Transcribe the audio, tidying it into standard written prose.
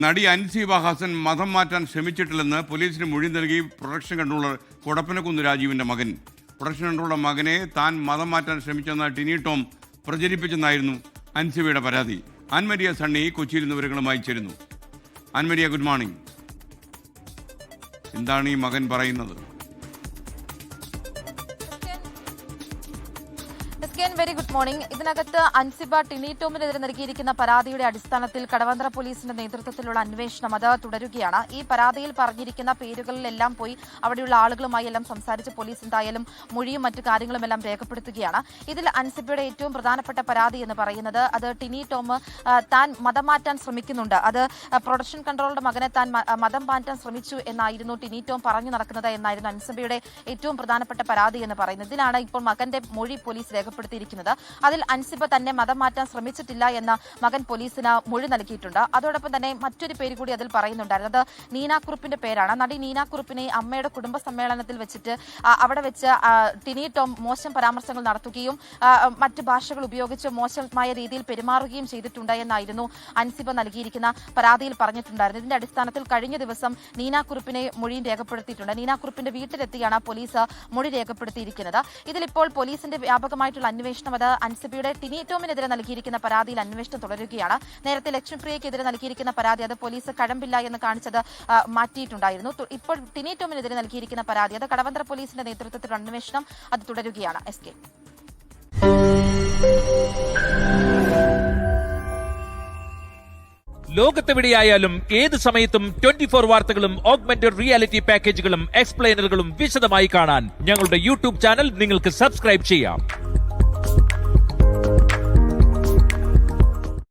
നടി അൻസീബ ഹസൻ മതം മാറ്റാൻ ശ്രമിച്ചിട്ടില്ലെന്ന് പോലീസിന് മൊഴി നൽകി പ്രൊഡക്ഷൻ കൺട്രോളർ കൊടപ്പനക്കുന്ന് രാജീവിന്റെ മകൻ. പ്രൊഡക്ഷൻ കൺട്രോളർ മകനെ താൻ മതം മാറ്റാൻ ശ്രമിച്ചെന്ന ടിനി ടോം പ്രചരിപ്പിച്ചെന്നായിരുന്നു അൻസീബയുടെ പരാതി. ആൻമരിയ സണ്ണി കൊച്ചിയിൽ നിന്ന് വിവരങ്ങളുമായി ചേരുന്നു. Ann Maria, good morning. എന്താണ് ഈ മകൻ പറയുന്നത്? Very good morning. ഇതിനകത്ത് അൻസിബ ടിനി ടോമിനെതിരെ നൽകിയിരിക്കുന്ന പരാതിയുടെ അടിസ്ഥാനത്തിൽ കടവന്ത്ര പോലീസിന്റെ നേതൃത്വത്തിലുള്ള അന്വേഷണം അത് തുടരുകയാണ്. ഈ പരാതിയിൽ പറഞ്ഞിരിക്കുന്ന പേരുകളിലെല്ലാം പോയി അവിടെയുള്ള ആളുകളുമായി എല്ലാം സംസാരിച്ച് പോലീസ് എന്തായാലും മൊഴിയും മറ്റു കാര്യങ്ങളും എല്ലാം രേഖപ്പെടുത്തുകയാണ്. ഇതിൽ അൻസിബയുടെ ഏറ്റവും പ്രധാനപ്പെട്ട പരാതി എന്ന് പറയുന്നത് അത് ടിനി ടോം താൻ മതം മാറ്റാൻ ശ്രമിക്കുന്നുണ്ട്, അത് പ്രൊഡക്ഷൻ കൺട്രോളറുടെ മകനെ താൻ മതം മാറ്റാൻ ശ്രമിച്ചു എന്നായിരുന്നു ടിനി ടോം പറഞ്ഞു നടക്കുന്നത് എന്നായിരുന്നു അൻസിബയുടെ ഏറ്റവും പ്രധാനപ്പെട്ട പരാതി എന്ന് പറയുന്നത്. ഇതിനാണ് ഇപ്പോൾ മകന്റെ മൊഴി പോലീസ് രേഖപ്പെടുത്തിയിരിക്കുന്നത്. അതിൽ അൻസിബ തന്നെ മതം മാറ്റാൻ ശ്രമിച്ചിട്ടില്ല എന്ന മകൻ പോലീസിന് മൊഴി നൽകിയിട്ടുണ്ട്. അതോടൊപ്പം തന്നെ മറ്റൊരു പേര് കൂടി അതിൽ പറയുന്നുണ്ടായിരുന്നു. അത് നീനാക്കുറുപ്പിന്റെ പേരാണ്. നടി നീനാക്കുറുപ്പിനെ അമ്മയുടെ കുടുംബ സമ്മേളനത്തിൽ വെച്ചിട്ട് അവിടെ വെച്ച് ടിനി ടോം മോശം പരാമർശങ്ങൾ നടത്തുകയും മറ്റ് ഭാഷകൾ ഉപയോഗിച്ച് മോശമായ രീതിയിൽ പെരുമാറുകയും ചെയ്തിട്ടുണ്ട് എന്നായിരുന്നു അൻസിബ നൽകിയിരിക്കുന്ന പരാതിയിൽ പറഞ്ഞിട്ടുണ്ടായിരുന്നത്. ഇതിന്റെ അടിസ്ഥാനത്തിൽ കഴിഞ്ഞ ദിവസം നീനാക്കുറുപ്പിനെ മൊഴിയും രേഖപ്പെടുത്തിയിട്ടുണ്ട്. നീനാക്കുറുപ്പിന്റെ വീട്ടിലെത്തിയാണ് പോലീസ് മൊഴി രേഖപ്പെടുത്തിയിരിക്കുന്നത്. ഇതിലിപ്പോൾ പോലീസിന്റെ വ്യാപകമായിട്ടുള്ള അന്വേഷണം അത് അൻസിബയുടെ ടിനി ടോമിനെതിരെ നൽകിയിരിക്കുന്ന പരാതിയിൽ അന്വേഷണം തുടരുകയാണ്. നേരത്തെ ലക്ഷ്മിപ്രിയക്കെതിരെ നൽകിയിരിക്കുന്ന പരാതി അത് പോലീസ് കഴമ്പില്ല എന്ന് കാണിച്ചത് മാറ്റിയിട്ടുണ്ടായിരുന്നു. ഇപ്പോൾ ടിനി ടോമിനെതിരെ നൽകിയിരിക്കുന്ന പരാതി അത് കടവന്ത്ര പോലീസിന്റെ നേതൃത്വത്തിലുള്ള അന്വേഷണം അത് തുടരുകയാണ്. SK ലോകത്തെവിടെയായാലും ഏത് സമയത്തും 24 വാർത്തകളും ഓഗ്മെന്റഡ് റിയാലിറ്റി പാക്കേജുകളും എക്സ്പ്ലെയിനറുകളും വിശദമായി കാണാൻ ഞങ്ങളുടെ യൂട്യൂബ് ചാനൽ നിങ്ങൾക്ക് സബ്സ്ക്രൈബ് ചെയ്യാം.